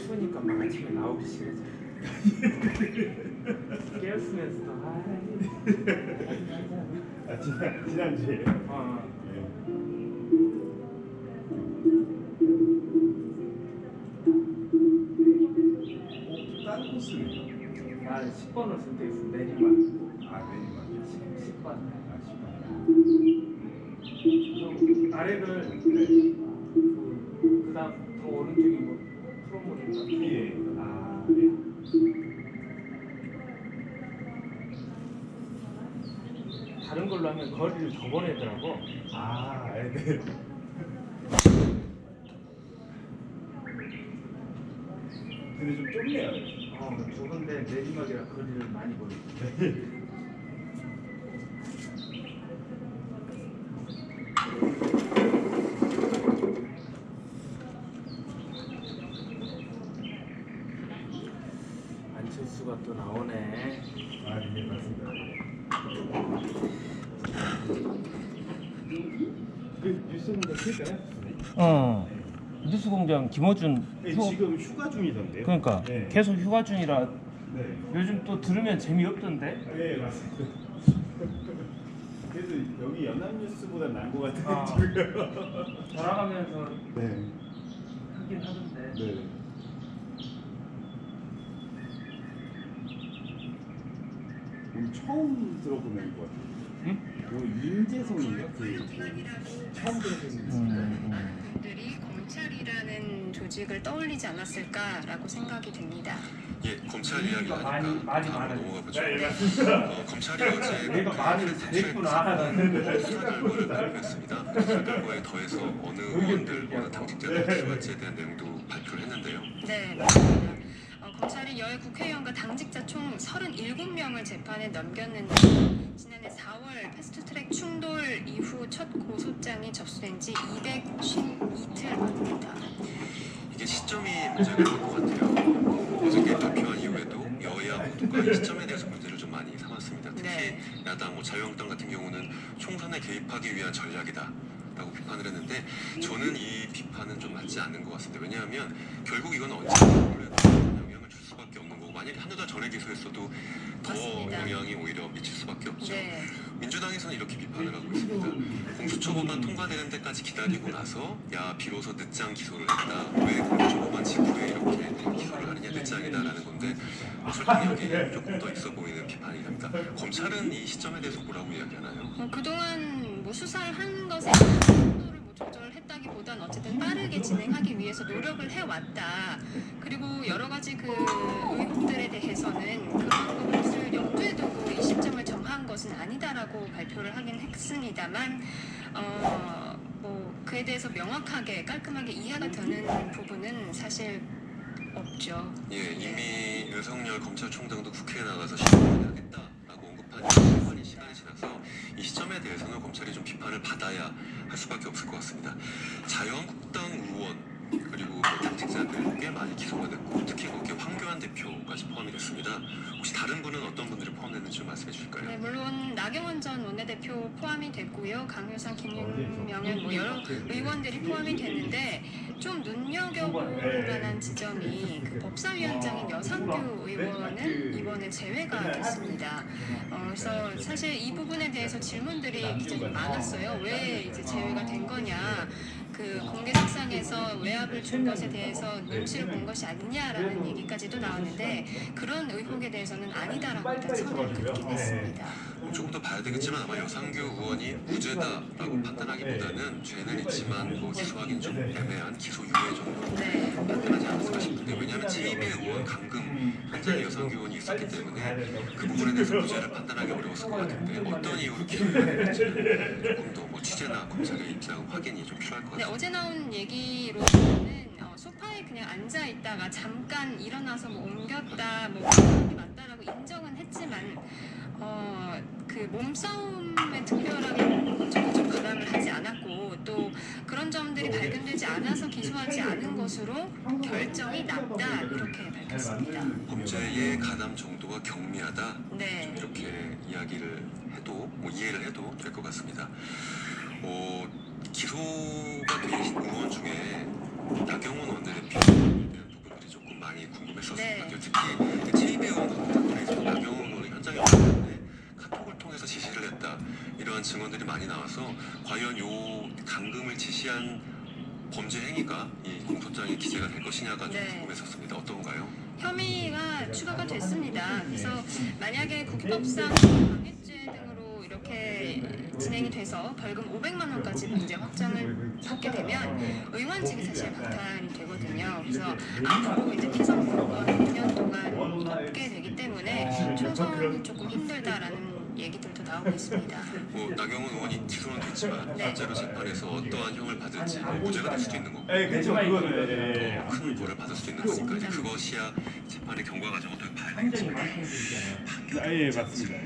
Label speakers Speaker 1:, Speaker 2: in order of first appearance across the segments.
Speaker 1: 추우니까 막 아침에 나오기 싫어져. 깨었으면서도
Speaker 2: 지난주에. 다른 코스는?
Speaker 1: 나 10번을 선택했어. 내리막.
Speaker 2: 내리막.
Speaker 1: 10번.
Speaker 2: 10번.
Speaker 1: 아래를 그다음 더 오른쪽이 뭐 프로모인가?
Speaker 2: 예.
Speaker 1: 다른 걸로 하면 거리를 더 보내더라고.
Speaker 2: 네. 근데 좀 좁네요.
Speaker 1: 좁은데 내리막이라 거리를 많이 보내고. 안철수가 또 나오네.
Speaker 2: 네, 맞습니다. 뉴스공장 쓸까요?
Speaker 1: 뉴스공장 김어준
Speaker 2: 지금 휴가 중이던데요.
Speaker 1: 그러니까 계속 휴가 중이라 요즘 또 들으면 재미없던데.
Speaker 2: 네, 맞습니다. 그래도 여기 연합뉴스보다 나은 것 같아요. 지금.
Speaker 1: 돌아가면서
Speaker 2: 하긴
Speaker 1: 하던데.
Speaker 2: 오늘 처음 들어보는 것 같아요. 오늘 임재성인가? 처음 들어보는
Speaker 3: 분들이 검찰이라는 조직을 떠올리지 않았을까라고 생각이 됩니다.
Speaker 4: 예, 검찰 이야기 하니까
Speaker 1: 말이
Speaker 4: 다음으로
Speaker 1: 많아요.
Speaker 4: 넘어가 보죠.
Speaker 2: 네,
Speaker 4: 검찰이 어제
Speaker 1: 내가 말을 잘했구나.
Speaker 4: 수사 결과를 발표했습니다. 수사 결과에 더해서 어느 의원들, 어느 당직자들 기소할지에 대한 내용도 발표를 했는데요.
Speaker 3: 네, 맞습니다. 검찰이 여야 국회의원과 당직자 총 37명을 재판에 넘겼는데 지난해 4월 패스트트랙 충돌 이후 첫 고소장이 접수된 지 252틀 만입니다.
Speaker 4: 이게 시점이 문제가 될 것 같아요. 어저께 발표한 이후에도 여야 모두가 이 시점에 대해서 문제를 좀 많이 삼았습니다. 특히 야당, 자유한국당 같은 경우는 총선에 개입하기 위한 전략이다 라고 비판을 했는데 저는 이 비판은 좀 맞지 않는 것 같습니다. 왜냐하면 결국 이건 언제나 영향을 줄 수밖에 없는 거고 만약에 한두 달 전에 기소했어도 더
Speaker 3: 맞습니다.
Speaker 4: 영향이 오히려 미칠 수밖에 없죠.
Speaker 3: 네.
Speaker 4: 민주당에서는 이렇게 비판을 하고 있습니다. 공수처법만 통과되는 데까지 기다리고 나서 비로소 늦장 기소를 했다. 왜 공수처법만 직후에 이렇게 기소를 하느냐 늦장이다라는 건데 설득력이 조금 더 있어 보이는 비판이랍니다. 검찰은 이 시점에 대해서 뭐라고 이야기하나요?
Speaker 3: 그동안 수사를 한 것에 속도를 조절했다기보단 어쨌든 빠르게 진행하기 위해서 노력을 해왔다. 그리고 여러 가지 의혹들에 대해서는 그런 것을 염두에 두고 이 시점을 정한 것은 아니다라고 발표를 하긴 했습니다만 그에 대해서 명확하게 깔끔하게 이해가 되는 부분은 사실 없죠.
Speaker 4: 예, 이미 윤석열 검찰총장도 국회에 나가서 시정을 하겠다라고 언급한 시간이 지나서 이 시점에 대해서는 검찰이 좀 비판을 받아야 할 수밖에 없을 것 같습니다. 자유한국당 의원 그리고 당직자들 꽤 많이 기소가 됐고 특히 거기에 황교안 대표까지 포함이 됐습니다. 혹시 다른 분은 어떤 분들이 포함됐는지 좀 말씀해 주실까요?
Speaker 3: 네, 물론 나경원 전 원내대표 포함이 됐고요. 강효상, 김용현 여러 의원들이 포함이 됐는데 좀 눈여겨볼 만한 지점이 법사위원장인 여상규 의원은 이번에 제외가 됐습니다. 그래서 사실 이 부분에 대해서 질문들이 굉장히 많았어요. 왜 이제 제외가 된 거냐? 공개석상에서 외압을 준 것에 대해서 눈치를 본 것이 아니냐라는 얘기까지도 나오는데 그런 의혹에 대해서는 아니다라고 일단 선을 긋긴 했습니다.
Speaker 4: 조금 더 봐야 되겠지만 아마 여상규 의원이 무죄다라고 판단하기보다는 죄는 있지만 기소하기는 좀 애매한 기소 유예 정도로 판단하지 않았을까 싶은데 왜냐하면 제2의 의원 감금 현장에 여상규 의원이 있었기 때문에 그 부분에 대해서 무죄를 판단하기 어려웠을 것 같은데 어떤 이유로 기소가 될지는 조금 더 취재나 검찰의 입장 확인이 좀 필요할 것 같습니다.
Speaker 3: 어제 나온 얘기로는 소파에 그냥 앉아 있다가 잠깐 일어나서 옮겼다, 그런 게 맞다라고 인정은 했지만 몸싸움에 특별하게 적극적 가담을 하지 않았고 또 그런 점들이 발견되지 않아서 기소하지 않은 것으로 결정이 났다 이렇게 밝혔습니다.
Speaker 4: 범죄의 가담 정도가 경미하다.
Speaker 3: 네.
Speaker 4: 좀 이렇게 이야기를 해도 이해를 해도 될 것 같습니다. 기소가 된 의원 중에 나경원 원내대표에 대한 부분들이 조금 많이 궁금했었습니다.
Speaker 3: 네.
Speaker 4: 특히 최이배 의원 같은 사건에서 나경원 의원이 현장에 없었는데 카톡을 통해서 지시를 했다, 이러한 증언들이 많이 나와서 과연 요 감금을 지시한 범죄 행위가 이 공소장에 기재가 될 것이냐가 좀
Speaker 3: 네.
Speaker 4: 궁금했었습니다. 어떤가요?
Speaker 3: 혐의가 추가가 됐습니다. 그래서 만약에 국기법상 방해죄 등으로 이렇게 진행이 돼서 벌금 500만 원까지 이제 확정을 받게 되면 의원직이 사실 박탈이 되거든요. 그래서 앞으로 이제 피선 후보가 2년 동안 없게 되기 때문에 총선이 조금 힘들다라는 얘기들도 나오고 있습니다.
Speaker 4: 뭐 나경원 의원이 기소는 됐지만
Speaker 3: 네.
Speaker 4: 실제로 재판에서 어떠한 형을 받을지 무죄가 될 수도 있는 거고
Speaker 2: 네, 그렇죠. 그거는
Speaker 4: 큰 벌을 받을 수도 있는 거니까 이제 그것이야 재판의 경과 과정 어떻게 봐야 되겠지.
Speaker 1: 굉장히 말씀해주시잖아요.
Speaker 2: 예, 맞습니다.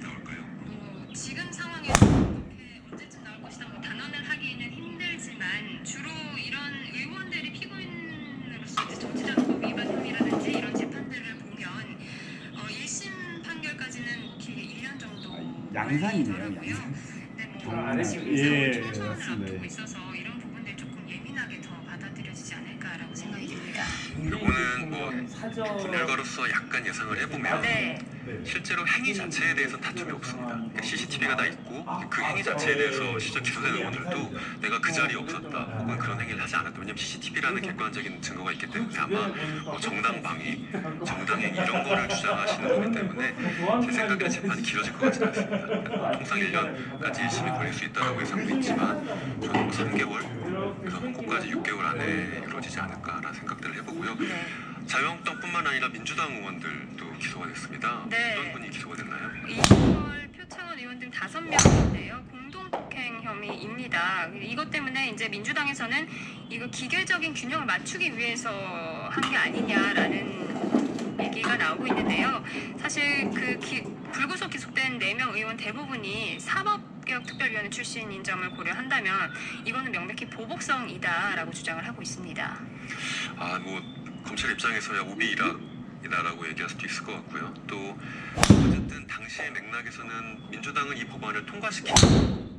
Speaker 4: 나올까요?
Speaker 3: 지금 상황에서 이렇게 언제쯤 나올 것이다 뭐 단언을 하기는 힘들지만 주로 이런 의원들이 피고인으로서 이제 정치자금법 위반 혐의라든지 이런 재판들을 보면 1심 판결까지는 길게 1년 정도
Speaker 2: 양산이네요,
Speaker 3: 걸리더라고요.
Speaker 2: 양산.
Speaker 3: 근데 뭐
Speaker 1: 안 했습니다.
Speaker 2: 예,
Speaker 3: 총선을
Speaker 2: 맞습니다.
Speaker 3: 앞두고 있어서 이런 부분들 조금 예민하게 더 받아들여지지 않을까라고 생각이 듭니다.
Speaker 4: 요거는 뭐
Speaker 1: 사전
Speaker 4: 분열가로서 약간 예상을 해보면
Speaker 3: 네.
Speaker 4: 실제로 행위 자체에 대해서 다툼이 없습니다. 그러니까 CCTV가 다 있고 그 행위 자체에 대해서 실제 기소된 의원들도 내가 그 자리에 없었다 혹은 그런 행위를 하지 않았다. 왜냐하면 CCTV라는 객관적인 증거가 있기 때문에 아마 뭐 정당 방위, 정당행위 이런 거를 주장하시는 거기 때문에 제 생각에는 재판이 길어질 것 같지는 않습니다. 통상 1년까지 1심이 걸릴 수 있다고 예상도 있지만 저는 뭐 3개월, 그래서 헌고까지 6개월 안에 이루어지지 않을까라는 생각들을 해보고요.
Speaker 3: 네.
Speaker 4: 자유한국당뿐만 아니라 민주당 의원들도 기소가 됐습니다.
Speaker 3: 네.
Speaker 4: 어떤 분이 기소가 됐나요?
Speaker 3: 이걸 표창원 의원 등 5명인데요. 공동폭행 혐의입니다. 이것 때문에 이제 민주당에서는 이거 기계적인 균형을 맞추기 위해서 한 게 아니냐라는 얘기가 나오고 있는데요. 사실 그 불구속 기소된 4명 의원 대부분이 사법개혁특별위원회 출신인 점을 고려한다면 이거는 명백히 보복성이다라고 주장을 하고 있습니다.
Speaker 4: 아, 뭐 검찰 입장에서야 우비 일학이다라고 얘기할 수도 있을 것 같고요. 또 어쨌든 당시의 맥락에서는 민주당은 이 법안을 통과시키는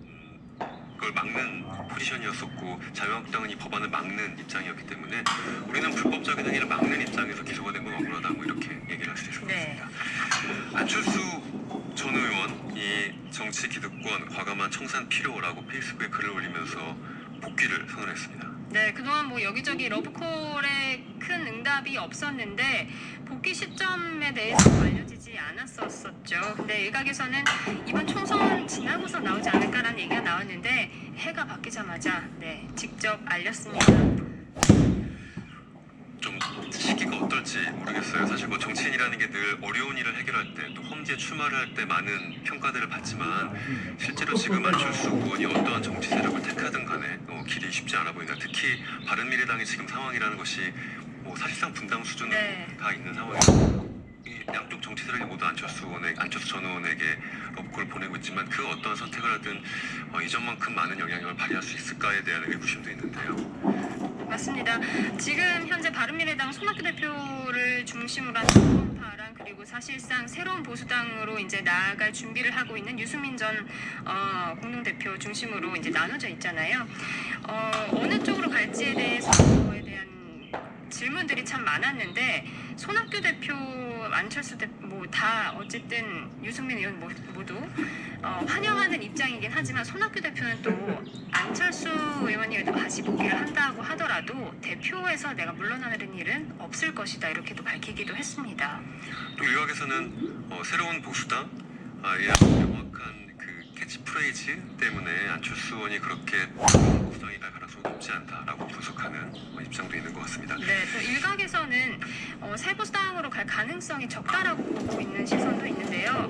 Speaker 4: 걸 막는 포지션이었었고 자유한국당은 이 법안을 막는 입장이었기 때문에 우리는 불법적인 행위를 막는 입장에서 기소가 된 건 억울하다 뭐 이렇게 얘기를 할 수 있을 것
Speaker 3: 네.
Speaker 4: 같습니다. 안철수 전 의원이 정치 기득권 과감한 청산 필요라고 페이스북에 글을 올리면서 복귀를 선언했습니다.
Speaker 3: 네, 그동안 뭐 여기저기 러브콜에 큰 응답이 없었는데 복귀 시점에 대해서 알려지지 않았었죠. 근데 일각에서는 이번 총선 지나고서 나오지 않을까라는 얘기가 나왔는데 해가 바뀌자마자 네, 직접 알렸습니다.
Speaker 4: 좀 시기가 어떨지 모르겠어요. 사실 뭐 정치인이라는 게 늘 어려운 일을 해결할 때 또 험지에 출마를 할 때 많은 평가들을 받지만 실제로 지금 안철수 의원이 어떠한 정치 세력을 택하든 간에 길이 쉽지 않아 보인다. 특히 바른미래당의 지금 상황이라는 것이 뭐 사실상 분당 수준으로
Speaker 3: 네.
Speaker 4: 다 있는 상황이고 이 양쪽 정치 세력이 모두 안철수 전 의원에게 러브콜을 보내고 있지만 그 어떤 선택을 하든 이전만큼 많은 영향력을 발휘할 수 있을까에 대한 의구심도 있는데요.
Speaker 3: 맞습니다. 지금 현재 바른미래당 손학규 대표를 중심으로 한 정권파랑 그리고 사실상 새로운 보수당으로 이제 나아갈 준비를 하고 있는 유승민 전 공동대표 중심으로 이제 나눠져 있잖아요. 어느 쪽으로 갈지에 대해서에 대한 질문들이 참 많았는데 손학규 대표, 안철수 대표 뭐 다 어쨌든 유승민 의원 모두 환영하는 입장이긴 하지만 손학규 대표는 또 안철수 의원이 다시 복귀를 한다고 하더라도 대표에서 내가 물러나는 일은 없을 것이다 이렇게도 밝히기도 했습니다.
Speaker 4: 또 일각에서는 새로운 보수당 명확한 그 캐치프레이즈 때문에 안철수 의원이 그렇게 보수당이 갈 가능성이 높지 않다라고 분석하는 입장도 있는 것 같습니다.
Speaker 3: 네, 또 일각에서는 새보수당으로 갈 가능성이 적다라고 보고 있는 시선도 있는데요.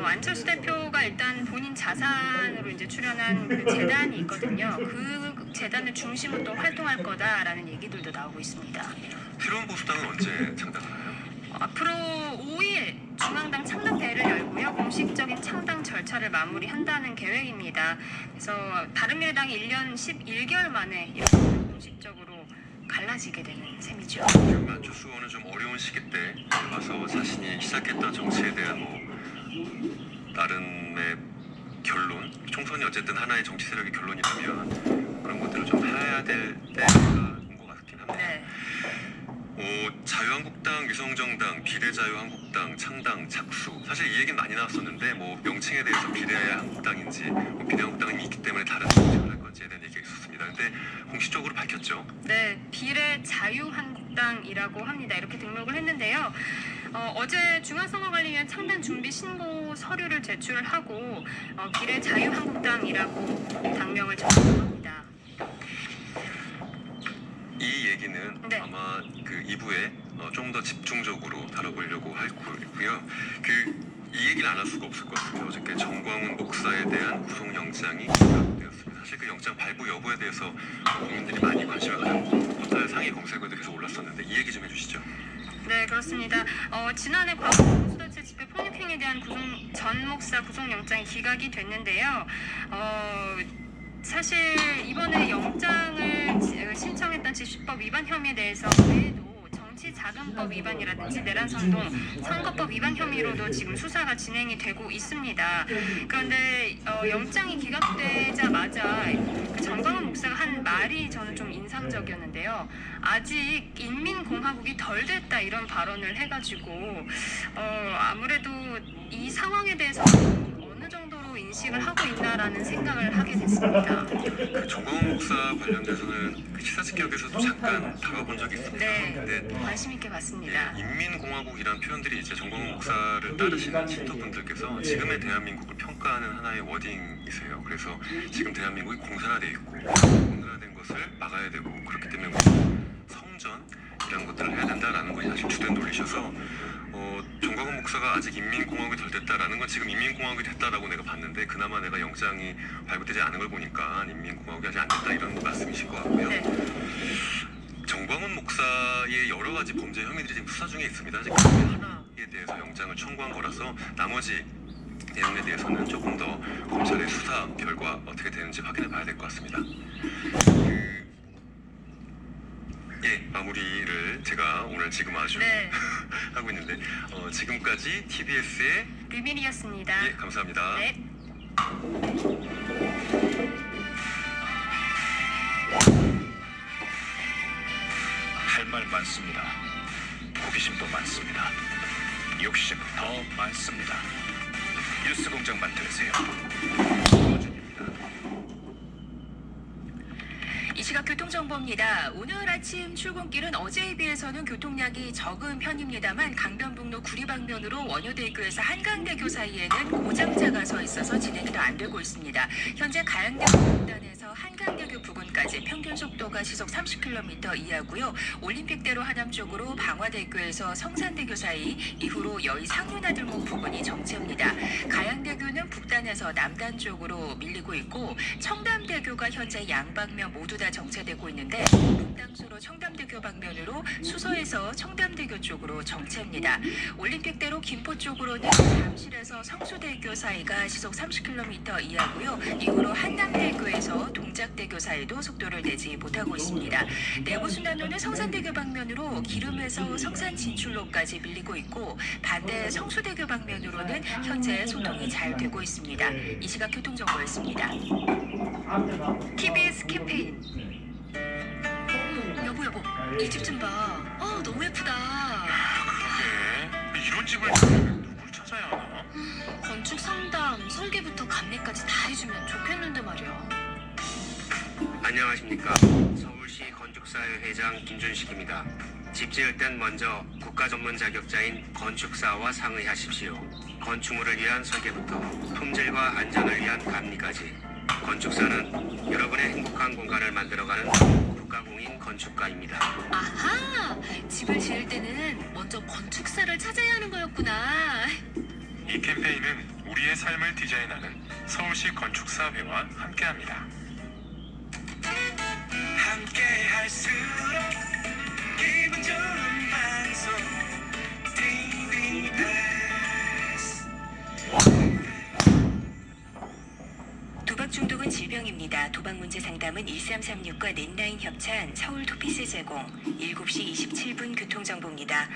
Speaker 3: 안철수 대표가 일단 본인 자산으로 이제 출연한 그 재단이 있거든요. 그 재단을 중심으로 또 활동할 거다라는 얘기들도 나오고 있습니다.
Speaker 4: 새로운 보수당은 언제 창당하나요?
Speaker 3: 앞으로 5일 중앙당 창당대회를 열고요. 공식적인 창당 절차를 마무리한다는 계획입니다. 그래서 바른미래당이 1년 11개월 만에 이렇게 공식적으로 갈라지게 되는 셈이죠.
Speaker 4: 지금 안철수 의원은 좀 어려운 시기 때 와서 자신이 시작했던 정치에 대한 나름의 결론, 총선이 어쨌든 하나의 정치 세력의 결론이라면 그런 것들을 좀 해야 될 때가 온 것 같긴 합니다.
Speaker 3: 네.
Speaker 4: 자유한국당, 위성정당, 비례자유한국당, 창당, 착수. 사실 이 얘기는 많이 나왔었는데 뭐 명칭에 대해서 비례한국당인지 비례한국당이 있기 때문에 다른 명칭을 할 건지에 대한 얘기가 있었습니다. 근데 공식적으로 밝혔죠.
Speaker 3: 네, 비례자유한국당이라고 합니다. 이렇게 등록을 했는데요. 어제 중앙선거관리위원 창단 준비 신고 서류를 제출을 하고 비례자유한국당이라고 당명을 정했습니다.
Speaker 4: 이 얘기는
Speaker 3: 네.
Speaker 4: 아마 그 2부에 좀 더 집중적으로 다뤄보려고 할 거고요. 이 얘기를 안 할 수가 없을 것 같습니다. 어저께 정광훈 목사에 대한 구속영장이 기각되었습니다. 사실 그 영장 발부 여부에 대해서 국민들이 많이 관심을 가졌고 포털 상위 검색어도 계속 올랐었는데 이 얘기 좀 해주시죠.
Speaker 3: 네, 그렇습니다. 지난해 광주 수도체 집회 폭력행위에 대한 전 목사 구속영장이 기각이 됐는데요. 사실 이번에 영장을 신청했던 집시법 위반 혐의에 대해서 외에도 정치자금법 위반이라든지 내란선동, 선거법 위반 혐의로도 지금 수사가 진행이 되고 있습니다. 그런데 영장이 기각되자마자 그 정광훈 목사가 한 말이 저는 좀 인상적이었는데요. 아직 인민공화국이 덜 됐다 이런 발언을 해가지고 아무래도 이 상황에 대해서 어느 정도로 인식을 하고 있나라는 생각을 하게 됐습니다.
Speaker 4: 그 정광훈 목사 관련돼서는 그 시사직격에서도 잠깐 다뤄본 적이 있습니다.
Speaker 3: 네, 관심 있게 봤습니다.
Speaker 4: 인민공화국이란 표현들이 이제 정광훈 목사를 따르시는 신도분들께서 지금의 대한민국을 평가하는 하나의 워딩이세요. 그래서 지금 대한민국이 공산화되어 있고 공산화된 것을 막아야 되고 그렇기 때문에 성전이라는 것들을 해야 된다라는 것이 사실 주된 논리셔서 정광훈 목사가 아직 인민공화국이 덜 됐다라는 건 지금 인민공화국이 됐다라고 내가 봤는데 그나마 내가 영장이 발부되지 않은 걸 보니까 인민공화국이 아직 안 됐다 이런 말씀이실 것 같고요.
Speaker 3: 네.
Speaker 4: 정광훈 목사의 여러 가지 범죄 혐의들이 지금 수사 중에 있습니다. 아직 그 하나에 대해서 영장을 청구한 거라서 나머지 내용에 대해서는 조금 더 검찰의 수사 결과 어떻게 되는지 확인해 봐야 될 것 같습니다. 마무리를 제가 오늘 지금 아주
Speaker 3: 네.
Speaker 4: 하고 있는데 지금까지 TBS의
Speaker 3: 류민이었습니다.
Speaker 4: 감사합니다.
Speaker 3: 네.
Speaker 5: 할 말 많습니다. 호기심도 많습니다. 욕심 더 많습니다. 뉴스공장만 들으세요.
Speaker 6: 이 시각 교통정보입니다. 오늘 아침 출근길은 어제에 비해서는 교통량이 적은 편입니다만 강변북로 구리방면으로 원효대교에서 한강대교 사이에는 고장차가 서 있어서 진행이 더 안 되고 있습니다. 현재 가양대교 분단에서 한강대교 부근까지 평균 속도가 시속 30km 이하고요. 올림픽대로 하남 쪽으로 방화대교에서 성산대교 사이, 이후로 여의 상류나들목 부근이 정체입니다. 가양대교는 북단에서 남단 쪽으로 밀리고 있고 청담대교가 현재 양방면 모두 다 정체되고 있는데 북당수로 청담대교 방면으로 수서에서 청담대교 쪽으로 정체입니다. 올림픽대로 김포 쪽으로는 잠실에서 성수대교 사이가 시속 30km 이하고요. 이후로 한남대교에서 동작대교 사이도 속도를 내지 못하고 있습니다. 내부순환로는 성산대교 방면으로 기름에서 성산 진출로까지 밀리고 있고 반대 성수대교 방면으로는 현재 소통이 잘 되고 있습니다. 이 시각 교통정보였습니다. TBS 캠페인. 여보, 이 집 좀 봐. 너무 예쁘다.
Speaker 5: 그러게 이런 집을 찾으려면 누굴 찾아야 하나?
Speaker 3: 건축 상담, 설계부터 감매까지 다 해주면 좋겠는데 말이야.
Speaker 7: 안녕하십니까. 서울시 건축사회 회장 김준식입니다. 집 지을 땐 먼저 국가 전문 자격자인 건축사와 상의하십시오. 건축물을 위한 설계부터 품질과 안전을 위한 감리까지 건축사는 여러분의 행복한 공간을 만들어가는 국가공인 건축가입니다.
Speaker 3: 아하! 집을 지을 때는 먼저 건축사를 찾아야 하는 거였구나.
Speaker 5: 이 캠페인은 우리의 삶을 디자인하는 서울시 건축사회와 함께합니다. 함께 할수록 기분 좋은 방송 TBS.
Speaker 6: 도박 중독은 질병이 질병입니다. 도박문제 상담은 1336과 넷라인 협찬, 서울 토피스 제공, 7시 27분 교통정보입니다.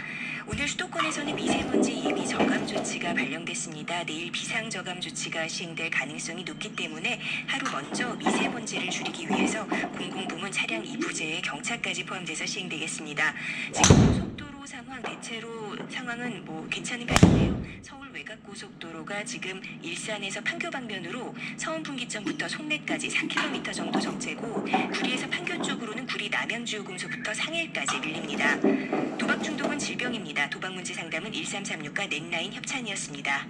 Speaker 6: 오늘 수도권에서는 미세먼지 예비 저감 조치가 발령됐습니다. 내일 비상 저감 조치가 시행될 가능성이 높기 때문에 하루 먼저 미세먼지를 줄이기 위해서 공공부문 차량 이부제에 경차까지 포함돼서 시행되겠습니다. 지금 고속도로 상황 대체로 상황은 괜찮은 편인데요. 서울 외곽고속도로가 지금 일산에서 판교 방면으로 서운 분기점부터 송내까지 4km 정도 정체고, 구리에서 판교 쪽으로는 구리 남양주요금소부터 상일까지 밀립니다. 도박 중독은 질병입니다. 도박 문제 상담은 1336과 넷라인 협찬이었습니다.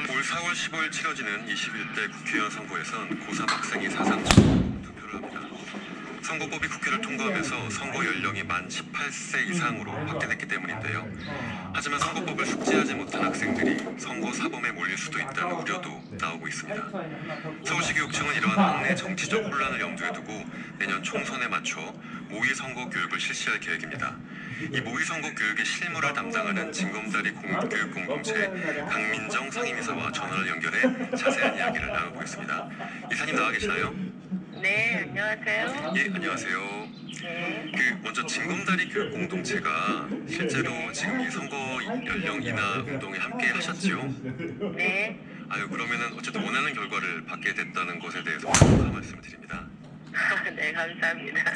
Speaker 4: 올 4월 15일 치러지는 21대 국회의원 선거에선 고3 학생이 사상 처음 투표를 합니다. 선거법이 국회를 통과하면서 선거 연령이 만 18세 이상으로 확대됐기 때문인데요. 하지만 선거법을 숙지하지 못한 학생들이 선거 사범에 몰릴 수도 있다는 우려도 나오고 있습니다. 서울시교육청은 이러한 학내 정치적 혼란을 염두에 두고 내년 총선에 맞춰 모의 선거 교육을 실시할 계획입니다. 이 모의 선거 교육의 실무를 담당하는 징검다리 교육공동체 강민정 상임이사와 전화를 연결해 자세한 이야기를 나눠보겠습니다. 이사님 나와 계시나요?
Speaker 8: 네, 안녕하세요.
Speaker 4: 예, 안녕하세요.
Speaker 8: 네.
Speaker 4: 먼저 징검다리 교육공동체가 실제로 지금 이 선거 연령 인하 운동에 함께 하셨지요?
Speaker 8: 네.
Speaker 4: 그러면은 어쨌든 원하는 결과를 받게 됐다는 것에 대해서 감사 말씀을 드립니다.
Speaker 8: 네, 감사합니다.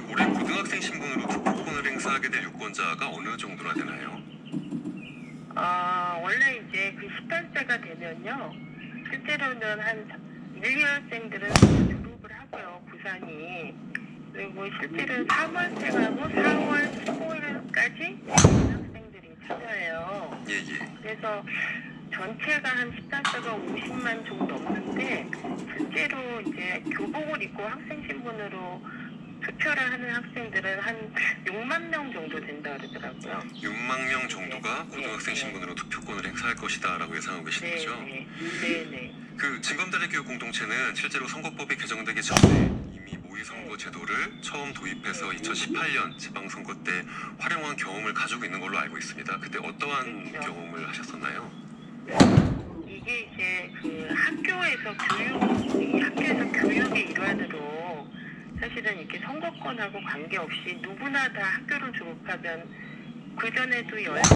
Speaker 4: 올해 고등학생 신분으로 투표권을 행사하게 될 유권자가 어느 정도나 되나요?
Speaker 8: 원래 이제 그 18세가 되면요, 실제로는 한 1, 2학생들은 졸업을 하고요, 부산이. 그리고 실제로는 3월생하고 4월 15일까지 학생들이 참여해요.
Speaker 4: 예, 예.
Speaker 8: 그래서 전체가 한 14세가 50만 정도 넘는데, 실제로 이제 교복을 입고 학생 신분으로 투표를 하는 학생들은 한 6만 명 정도 된다 그러더라고요.
Speaker 4: 6만 명 정도가 고등학생
Speaker 8: 네.
Speaker 4: 신분으로 투표권을 행사할 것이다라고 예상하고 계시는 거죠?
Speaker 8: 네.
Speaker 4: 징검다리 교육 공동체는 실제로 선거법이 개정되기 전에 이미 모의선거 제도를 처음 도입해서 2018년 지방선거 때 활용한 경험을 가지고 있는 걸로 알고 있습니다. 그때 어떠한
Speaker 8: 그렇죠.
Speaker 4: 경험을 하셨었나요?
Speaker 8: 이게 이제 그 학교에서 교육의 일환으로 사실은 이렇게 선거권하고 관계없이 누구나 다 학교를 졸업하면 그 전에도